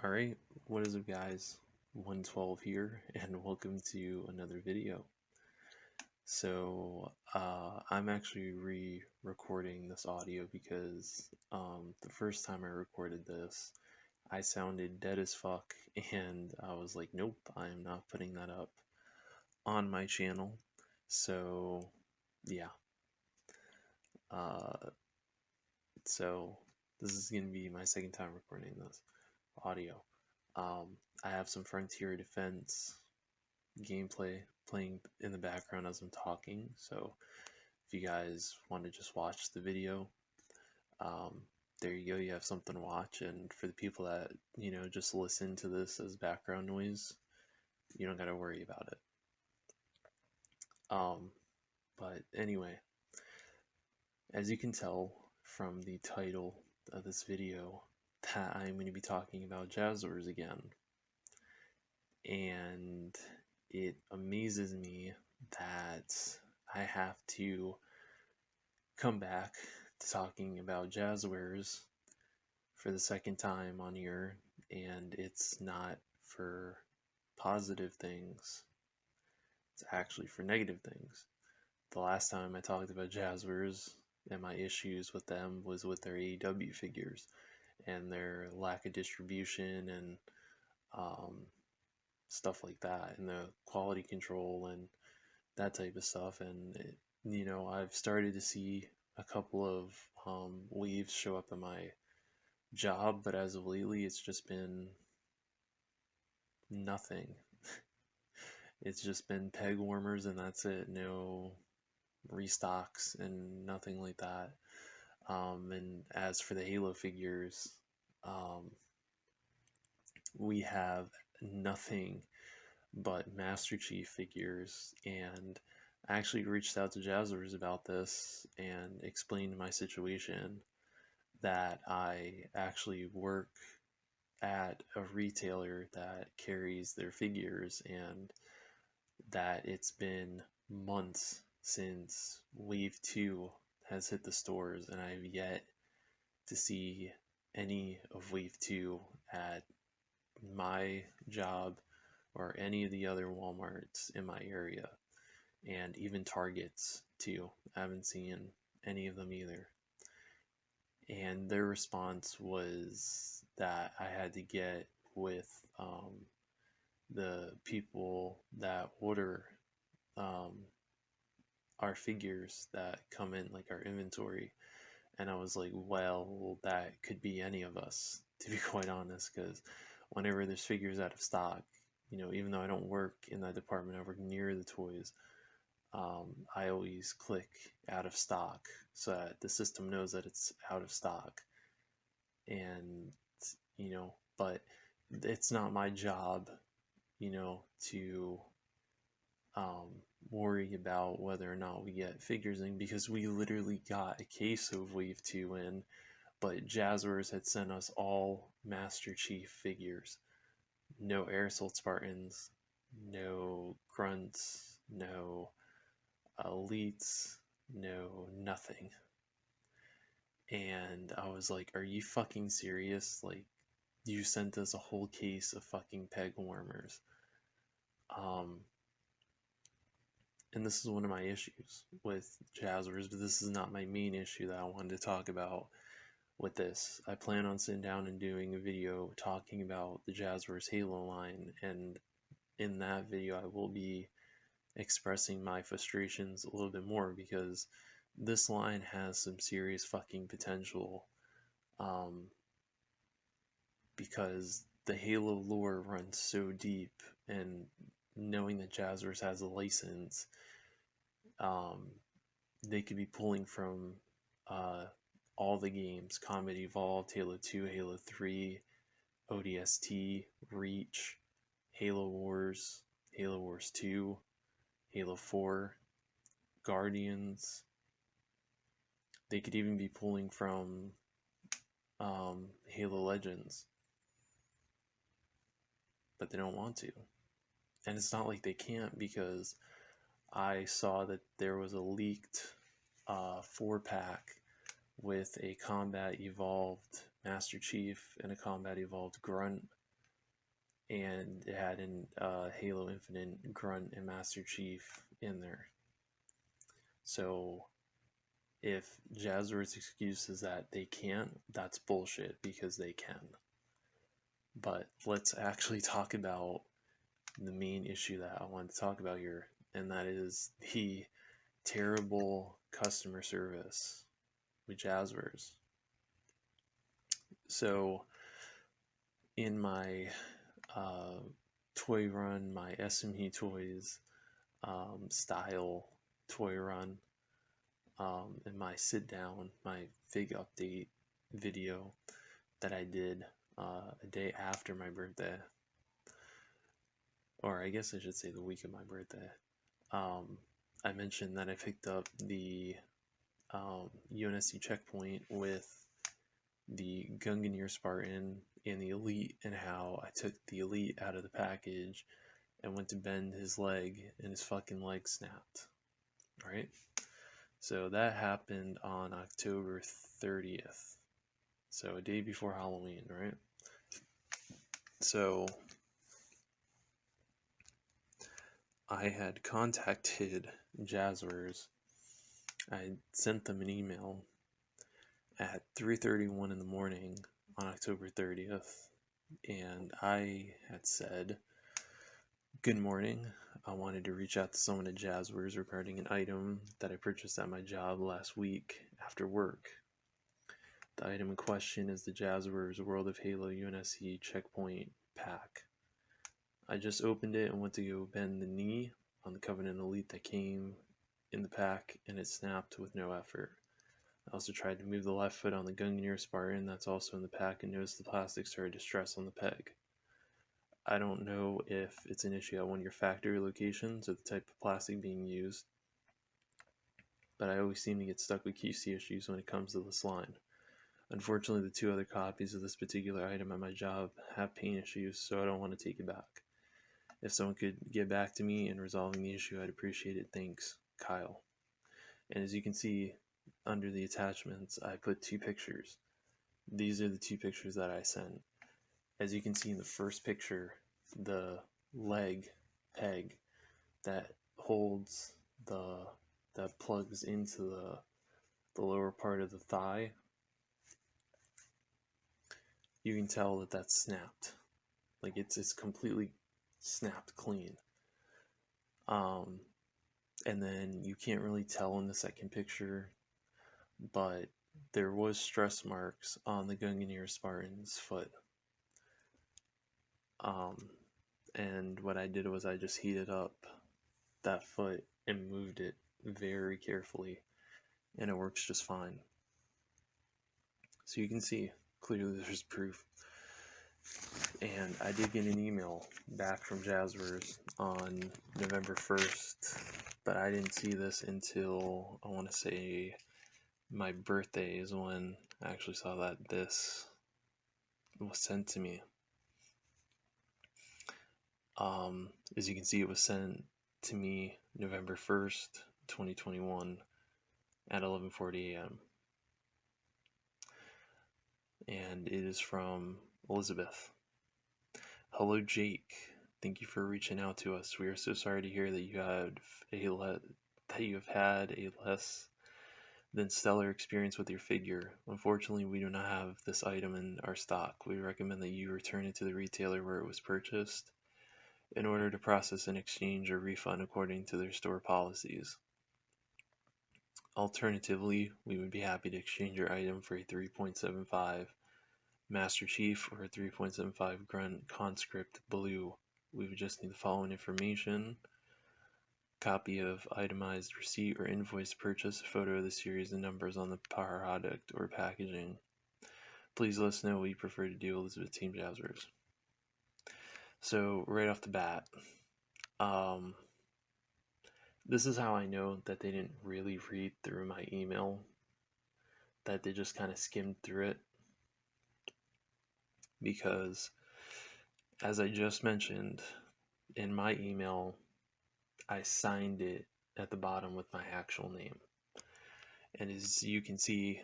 Alright, what is up guys? 112 here, and welcome to another video. I'm actually re-recording this audio because the first time I recorded this, I sounded dead as fuck, and I was like, nope, I'm not putting that up on my channel. So, yeah. Uh, so, this is going to be my second time recording this audio. I have some Frontier Defense gameplay playing in the background as I'm talking, so if you guys want to just watch the video, um, there you go, you have something to watch. And for the people that just listen to this as background noise, you don't got to worry about it. But anyway, as you can tell from the title of this video, that I'm going to be talking about Jazwares again. And it amazes me that I have to come back to talking about Jazwares for the second time on here, and it's not for positive things, it's actually for negative things. The last time I talked about Jazwares and my issues with them was with their AEW figures and their lack of distribution and stuff like that, and the quality control and that type of stuff. And I've started to see a couple of waves show up in my job, but as of lately it's just been nothing. It's just been peg warmers and that's it. No restocks and nothing like that. And as for the Halo figures, we have nothing but Master Chief figures, and I actually reached out to Jazwares about this and explained my situation, that I actually work at a retailer that carries their figures, and that it's been months since Wave 2 has hit the stores, and I've yet to see any of Wave 2 at my job or any of the other Walmarts in my area, and even Targets too. I haven't seen any of them either. And their response was that I had to get with the people that order our figures that come in, like our inventory. And I was like, well, that could be any of us, to be quite honest, because whenever there's figures out of stock, even though I don't work in that department, I work near the toys, I always click out of stock so that the system knows that it's out of stock. And, but it's not my job, to worry about whether or not we get figures in, because we literally got a case of Wave 2 in, but Jazwares had sent us all Master Chief figures. No Air Assault Spartans, no Grunts, no Elites, no nothing. And I was like, are you fucking serious? Like, you sent us a whole case of fucking peg warmers. And this is one of my issues with Jazwares, but this is not my main issue that I wanted to talk about with this. I plan on sitting down and doing a video talking about the Jazwares Halo line, and in that video I will be expressing my frustrations a little bit more, because this line has some serious fucking potential, because the Halo lore runs so deep, and knowing that Jazwares has a license, they could be pulling from all the games: Combat Evolved, Halo 2, Halo 3, ODST, Reach, Halo Wars 2, Halo 4, Guardians. They could even be pulling from Halo Legends, but they don't want to. And it's not like they can't, because I saw that there was a leaked 4-pack with a Combat Evolved Master Chief and a Combat Evolved Grunt and it had an Halo Infinite Grunt and Master Chief in there. So if Jazwares' excuse is that they can't, that's bullshit, because they can. But let's actually talk about the main issue that I wanted to talk about here, and that is the terrible customer service with Jazwares. So in my toy run, my SME Toys style toy run, in my sit down, my fig update video that I did a day after my birthday, or I guess I should say the week of my birthday, I mentioned that I picked up the Unsc checkpoint with the Gunganir Spartan and the Elite, and how I took the Elite out of the package and went to bend his leg and his fucking leg snapped. Right? So that happened on October 30th. So a day before Halloween, right? So I had contacted Jazwares. I sent them an email at 3:31 in the morning on October 30th, and I had said, "Good morning. I wanted to reach out to someone at Jazwares regarding an item that I purchased at my job last week after work. The item in question is the Jazwares World of Halo UNSC Checkpoint pack. I just opened it and went to go bend the knee on the Covenant Elite that came in the pack, and it snapped with no effort. I also tried to move the left foot on the Gunganir Spartan that's also in the pack and noticed the plastic started to stress on the peg. I don't know if it's an issue at one of your factory locations or the type of plastic being used, but I always seem to get stuck with QC issues when it comes to this line. Unfortunately, the 2 other copies of this particular item at my job have paint issues, so I don't want to take it back. If someone could get back to me in resolving the issue, I'd appreciate it. Thanks, Kyle." And as you can see, under the attachments, I put 2 pictures. These are the 2 pictures that I sent. As you can see in the first picture, the leg peg that holds that plugs into the lower part of the thigh, you can tell that that's snapped. Like it's completely snapped clean. And then you can't really tell in the second picture, but there was stress marks on the Gunganir Spartan's foot. And what I did was I just heated up that foot and moved it very carefully, and it works just fine. So you can see clearly there's proof. And I did get an email back from Jazwares on November 1st, but I didn't see this until, I want to say, my birthday is when I actually saw that this was sent to me. As you can see, it was sent to me November 1st, 2021 at 11:40 a.m. And it is from Elizabeth. "Hello, Jake. Thank you for reaching out to us. We are so sorry to hear that you have had a less than stellar experience with your figure. Unfortunately, we do not have this item in our stock. We recommend that you return it to the retailer where it was purchased in order to process an exchange or refund according to their store policies. Alternatively, we would be happy to exchange your item for a 3.75 Master Chief or a 3.75 Grunt Conscript Blue. We would just need the following information: copy of itemized receipt or invoice purchase, a photo of the series and numbers on the product or packaging. Please let us know what you prefer to do, Elizabeth, Team Jazwares." So right off the bat, this is how I know that they didn't really read through my email, that they just kind of skimmed through it. Because, as I just mentioned, in my email, I signed it at the bottom with my actual name. And as you can see,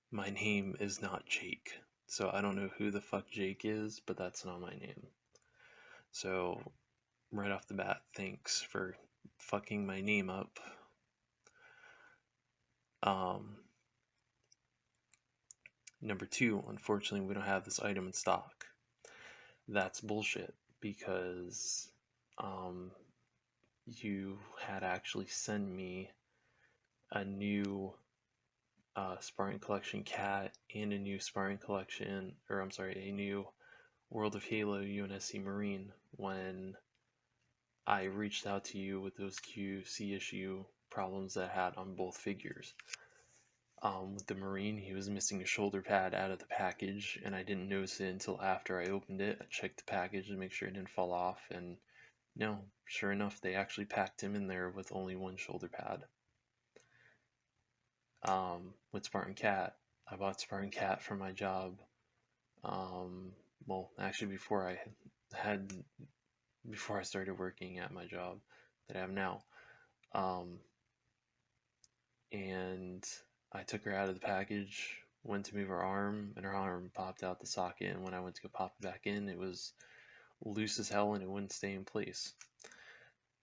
my name is not Jake. So I don't know who the fuck Jake is, but that's not my name. So, right off the bat, thanks for fucking my name up. Number two, unfortunately, we don't have this item in stock. That's bullshit because you had actually sent me a new Spartan Collection Cat and a new Spartan Collection, or I'm sorry, a new World of Halo Unsc Marine when I reached out to you with those QC issue problems that I had on both figures. With the Marine, he was missing a shoulder pad out of the package, and I didn't notice it until after I opened it. I checked the package to make sure it didn't fall off, and no, sure enough, they actually packed him in there with only one shoulder pad. With Spartan Cat, I bought Spartan Cat for my job. Well, actually, before I started working at my job that I have now. And I took her out of the package, went to move her arm, and her arm popped out the socket. And when I went to go pop it back in, it was loose as hell and it wouldn't stay in place.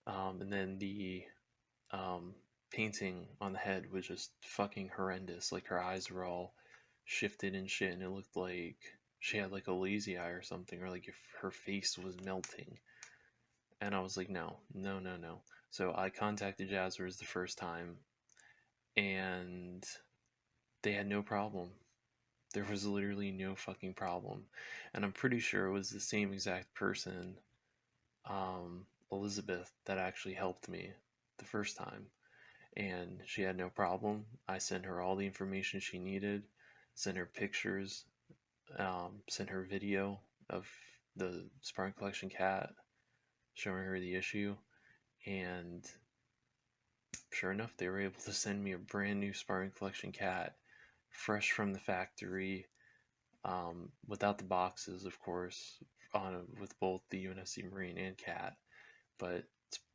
And then the painting on the head was just fucking horrendous. Like her eyes were all shifted and shit, and it looked like she had like a lazy eye or something, or like if her face was melting. And I was like, no. So I contacted Jazwares the first time, and they had no problem. There was literally no fucking problem. And I'm pretty sure it was the same exact person, Elizabeth, that actually helped me the first time. And she had no problem. I sent her all the information she needed, sent her pictures, sent her video of the Spartan Collection Cat, showing her the issue, and sure enough, they were able to send me a brand new Spartan Collection Cat, fresh from the factory, without the boxes, of course, with both the Unsc Marine and Cat. But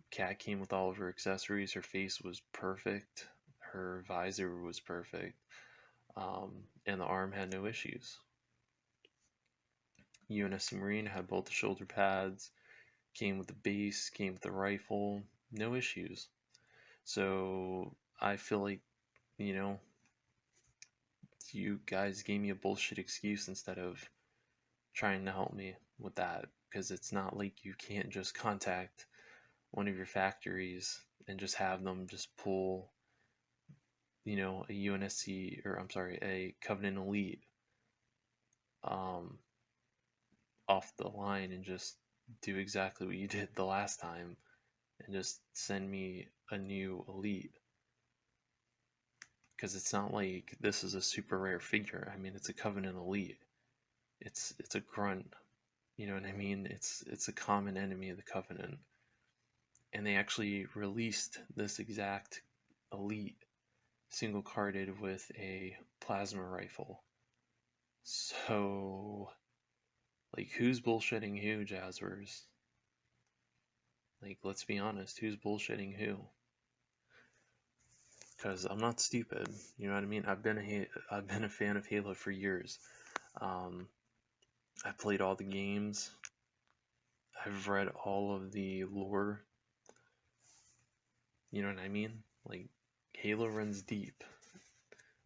Cat came with all of her accessories. Her face was perfect. Her visor was perfect. And the arm had no issues. Unsc Marine had both the shoulder pads, came with the base, came with the rifle, no issues. So I feel like, you guys gave me a bullshit excuse instead of trying to help me with that, because it's not like you can't just contact one of your factories and just have them just pull, a UNSC, or I'm sorry, a Covenant Elite off the line and just do exactly what you did the last time and just send me a new Elite. Because it's not like this is a super rare figure. I mean, it's a Covenant Elite. It's a grunt. You know what I mean? It's a common enemy of the Covenant. And they actually released this exact Elite single carded with a plasma rifle. So, like, who's bullshitting who, Jazwares? Like, let's be honest, who's bullshitting who? Because I'm not stupid, you know what I mean? I've been a fan of Halo for years. I played all the games. I've read all of the lore. You know what I mean? Like, Halo runs deep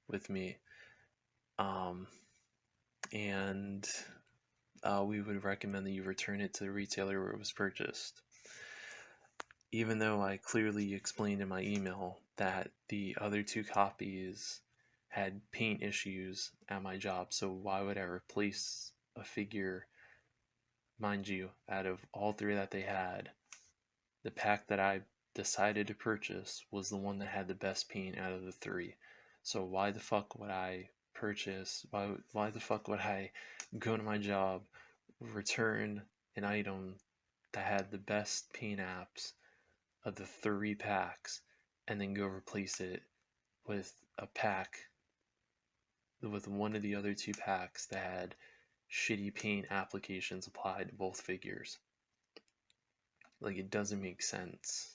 with me. And we would recommend that you return it to the retailer where it was purchased. Even though I clearly explained in my email that the other two copies had paint issues at my job, so why would I replace a figure? Mind you, out of all three that they had, the pack that I decided to purchase was the one that had the best paint out of the three. So why the fuck would I purchase, why the fuck would I go to my job, return an item that had the best paint apps of the three packs, and then go replace it with a pack with one of the other two packs that had shitty paint applications applied to both figures? Like, it doesn't make sense.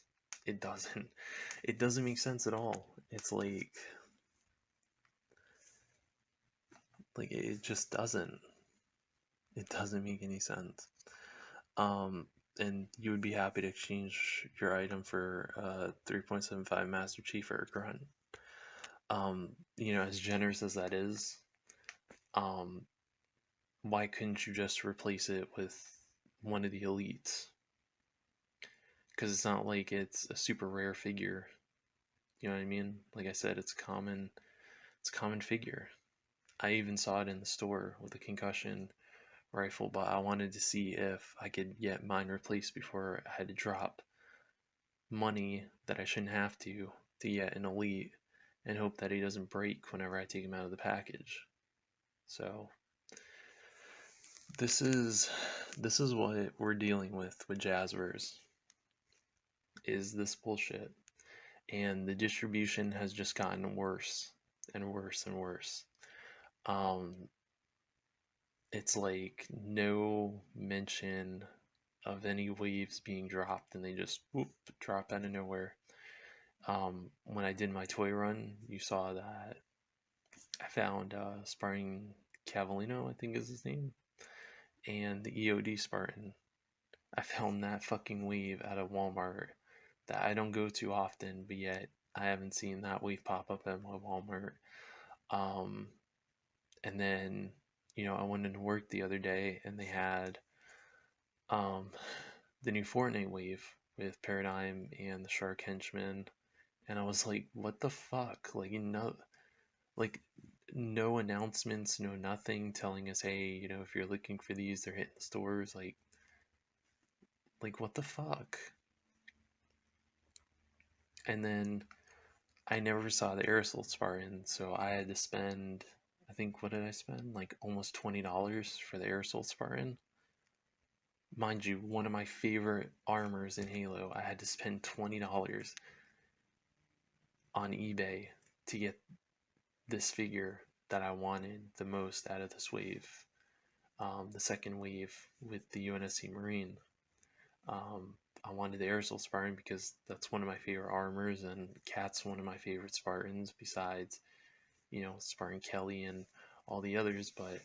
It doesn't make sense at all. It's like it just doesn't make any sense. and you would be happy to exchange your item for 3.75 Master Chief or a Grunt. As generous as that is, um, why couldn't you just replace it with one of the elites? Because it's not like it's a super rare figure. You know what I mean? Like I said, it's a common figure. I even saw it in the store with a concussion rifle, but I wanted to see if I could get mine replaced before I had to drop money that I shouldn't have to get an elite and hope that he doesn't break whenever I take him out of the package. So this is what we're dealing with Jazwares, is this bullshit. And the distribution has just gotten worse and worse and worse. It's like no mention of any waves being dropped, and they just whoop, drop out of nowhere. When I did my toy run, you saw that I found Spartan Cavallino, I think is his name, and the EOD Spartan. I found that fucking wave at a Walmart that I don't go to often, but yet I haven't seen that wave pop up at my Walmart. And then, I went into work the other day and they had the new Fortnite wave with Paradigm and the Shark Henchman, and I was like, what the fuck? Like no announcements, no nothing telling us, hey, if you're looking for these, they're hitting the stores. Like what the fuck? And then I never saw the Aerosol Spartan, so I had to spend, I think, what did I spend? Like almost $20 for the Aerosol Spartan. Mind you, one of my favorite armors in Halo, I had to spend $20 on eBay to get this figure that I wanted the most out of this wave. The second wave with the Unsc Marine. I wanted the Aerosol Spartan because that's one of my favorite armors, and Cat's one of my favorite Spartans besides, Spartan Kelly and all the others. But,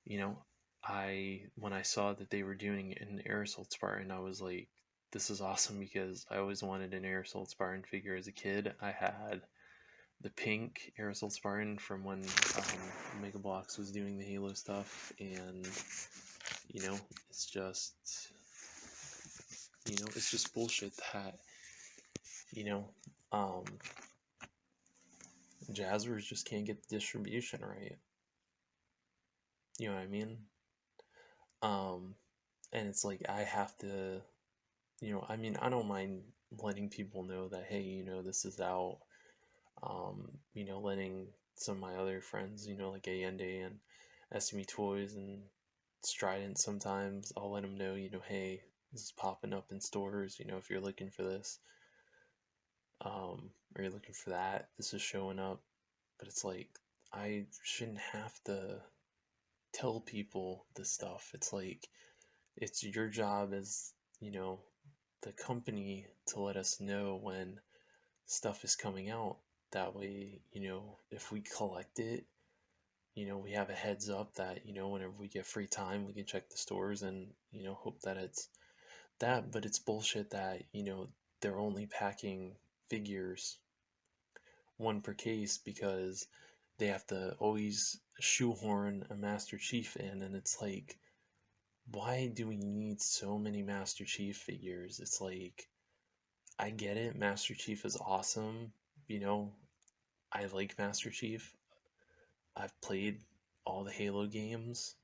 when I saw that they were doing an Aerosol Spartan, I was like, this is awesome, because I always wanted an Aerosol Spartan figure as a kid. I had the pink Aerosol Spartan from when Mega Bloks was doing the Halo stuff, and it's just bullshit that Jazwares just can't get the distribution right. You know what I mean? And it's like I have to, I don't mind letting people know that, hey, this is out. Letting some of my other friends, like Allende and SME Toys and Strident, sometimes I'll let them know, hey, this is popping up in stores, if you're looking for this, or you're looking for that, this is showing up. But it's like, I shouldn't have to tell people this stuff. It's like, it's your job as, the company to let us know when stuff is coming out. That way, if we collect it, we have a heads up that, whenever we get free time, we can check the stores and, hope that it's that. But it's bullshit that, they're only packing figures one per case because they have to always shoehorn a Master Chief in. And it's like, why do we need so many Master Chief figures? It's like, I get it, Master Chief is awesome, I like Master Chief. I've played all the Halo games,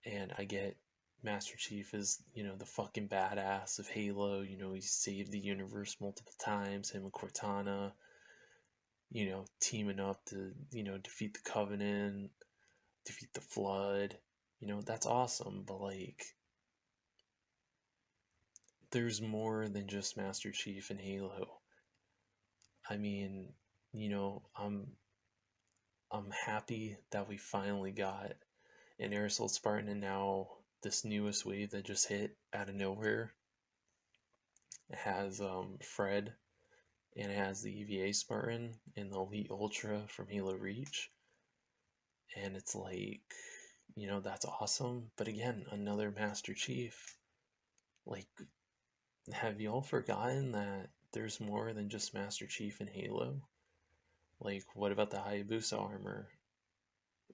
and I get Master Chief is, the fucking badass of Halo. He saved the universe multiple times, him and Cortana, teaming up to, defeat the Covenant, defeat the Flood. That's awesome, but like, there's more than just Master Chief in Halo. I mean, I'm happy that we finally got an Aerosol Spartan, and now this newest wave that just hit out of nowhere. It has Fred, and it has the EVA Spartan and the Elite Ultra from Halo Reach. And it's like, that's awesome. But again, another Master Chief. Like, have y'all forgotten that there's more than just Master Chief and Halo? Like, what about the Hayabusa armor?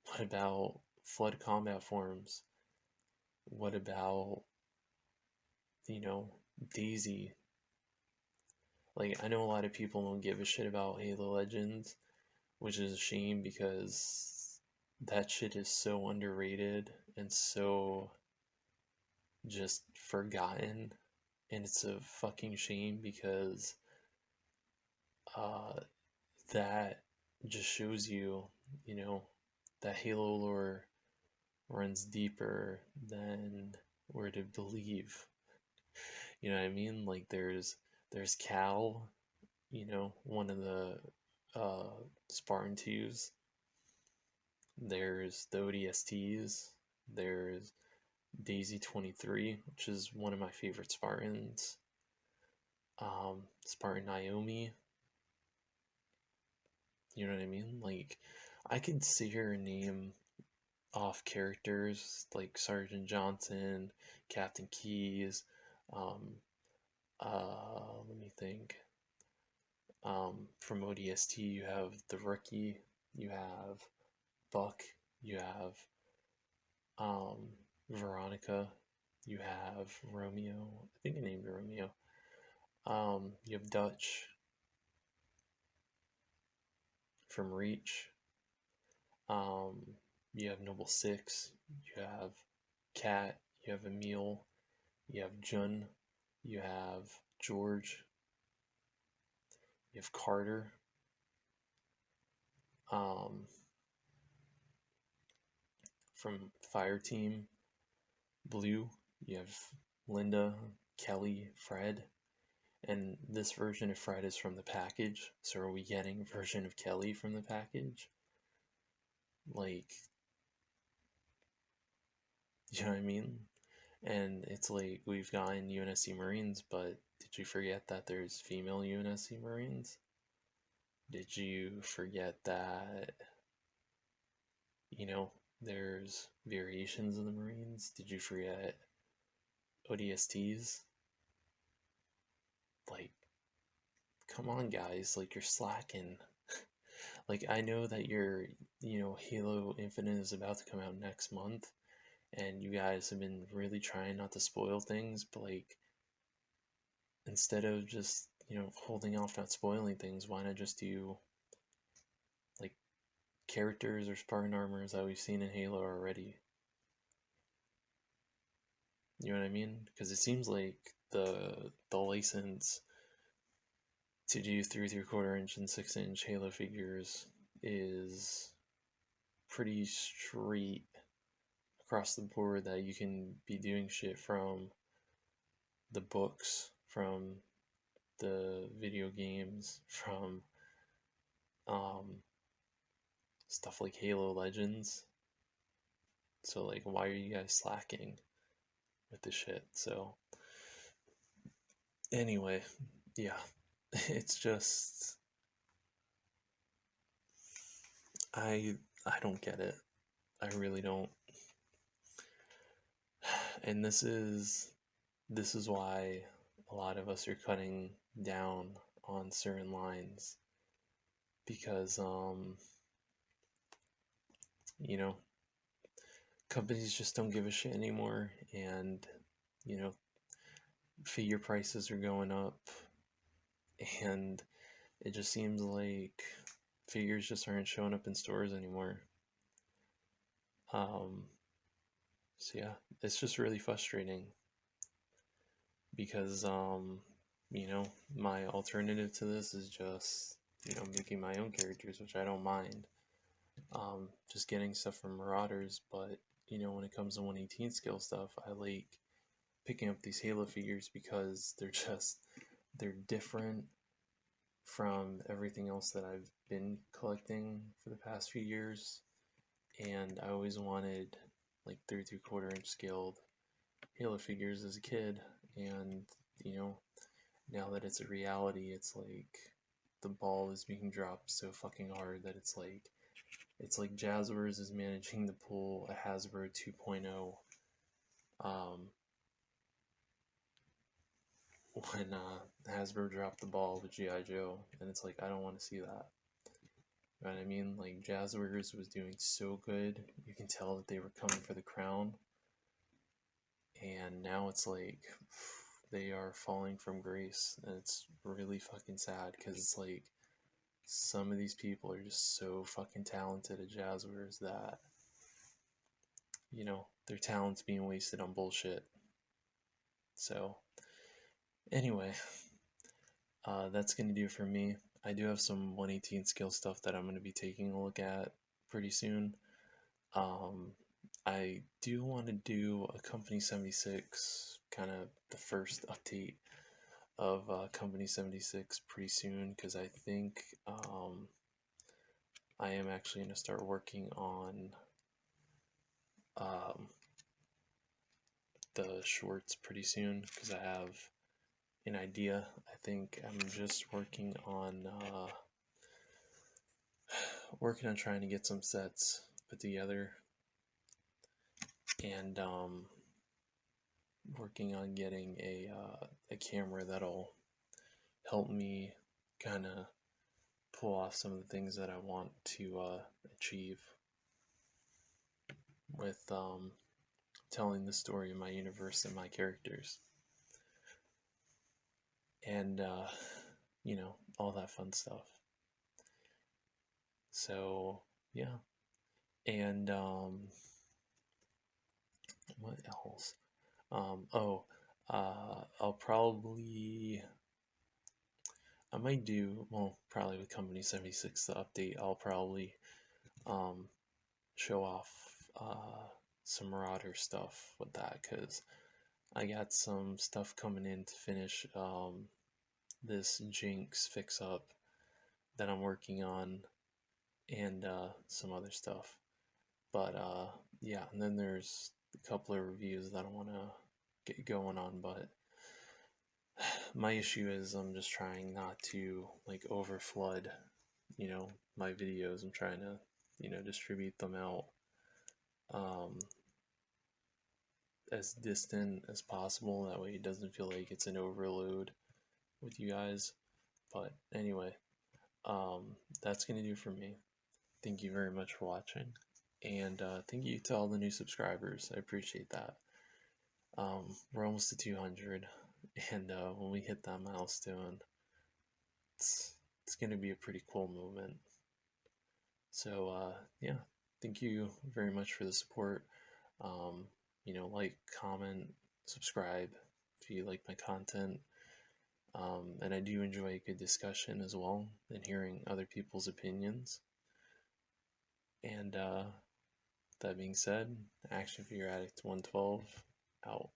What about flood combat forms? What about, you know, Daisy? Like, I know a lot of people don't give a shit about Halo Legends, which is a shame because that shit is so underrated and so just forgotten. And it's a fucking shame because uh, that just shows you, you know, that Halo lore runs deeper than we're to believe. You know what I mean? Like there's Cal, you know, one of the uh, Spartan 2s. There's the ODSTs. There's Daisy 23, which is one of my favorite Spartans. Spartan Naomi. You know what I mean? Like, I could sit here and name off characters like Sergeant Johnson, Captain Keyes. Um, Let me think. From ODST, you have the Rookie, you have Buck, you have Veronica, you have Romeo. I think I named Romeo. You have Dutch from Reach. Um, you have Noble Six. You have Cat. You have Emil. You have Jun. You have George. You have Carter. From Fireteam Blue, you have Linda, Kelly, Fred. And this version of Fred is from the package. So are we getting a version of Kelly from the package? Like, you know what I mean? And it's like we've gotten Unsc Marines, but did you forget that there's female Unsc Marines? Did you forget that, you know, there's variations of the Marines? Did you forget ODSTs? Like, come on, guys, like, you're slacking. Like, I know that Halo Infinite is about to come out next month, and you guys have been really trying not to spoil things, but, like, instead of just, holding off not spoiling things, why not just do, like, characters or Spartan armors that we've seen in Halo already? You know what I mean? Because it seems like the license to do 3/4 inch and 6-inch Halo figures is pretty straight across the board, that you can be doing shit from the books, from the video games, from stuff like Halo Legends. So, like, why are you guys slacking with this shit? So anyway, yeah, it's just I don't get it. I really don't. And this is why a lot of us are cutting down on certain lines, because companies just don't give a shit anymore, and figure prices are going up, and it just seems like figures just aren't showing up in stores anymore. So yeah, it's just really frustrating, because my alternative to this is just making my own characters, which I don't mind. Just getting stuff from Marauders, but when it comes to 118 scale stuff, I like picking up these Halo figures because they're different from everything else that I've been collecting for the past few years, and I always wanted like 3/4 inch scaled Halo figures as a kid, and now that it's a reality, it's like the ball is being dropped so fucking hard that it's like Jazwares is managing to pull a Hasbro 2.0 when Hasbro dropped the ball with G.I. Joe, and it's like, I don't want to see that. You know what I mean? Like, Jazwares was doing so good, you can tell that they were coming for the crown, and now it's like, they are falling from grace, and it's really fucking sad, because it's like, some of these people are just so fucking talented at Jazwares that, you know, their talent's being wasted on bullshit. So, anyway, that's going to do it for me. I do have some 118 skill stuff that I'm going to be taking a look at pretty soon. I do want to do a Company 76, kind of the first update of Company 76 pretty soon, because I think I am actually going to start working on the shorts pretty soon, because I have an idea. I think I'm just working on trying to get some sets put together, and working on getting a camera that'll help me kind of pull off some of the things that I want to achieve with telling the story of my universe and my characters, and you know, all that fun stuff. So yeah, and what else? I'll probably, I might do, well, probably with Company 76, the update, I'll probably show off some Marauder stuff with that, because I got some stuff coming in to finish this Jinx fix-up that I'm working on, and some other stuff. But yeah, and then there's a couple of reviews that I want to get going on, but my issue is I'm just trying not to like overflood, you know, my videos. I'm trying to, you know, distribute them out as distant as possible. That way it doesn't feel like it's an overload with you guys. But anyway, that's gonna do for me. Thank you very much for watching, and thank you to all the new subscribers. I appreciate that. We're almost to 200, and when we hit that milestone, it's gonna be a pretty cool moment. So yeah, thank you very much for the support. You know, like, comment, subscribe if you like my content. And I do enjoy a good discussion as well, and hearing other people's opinions. And that being said, Action Figure Addict 112 out.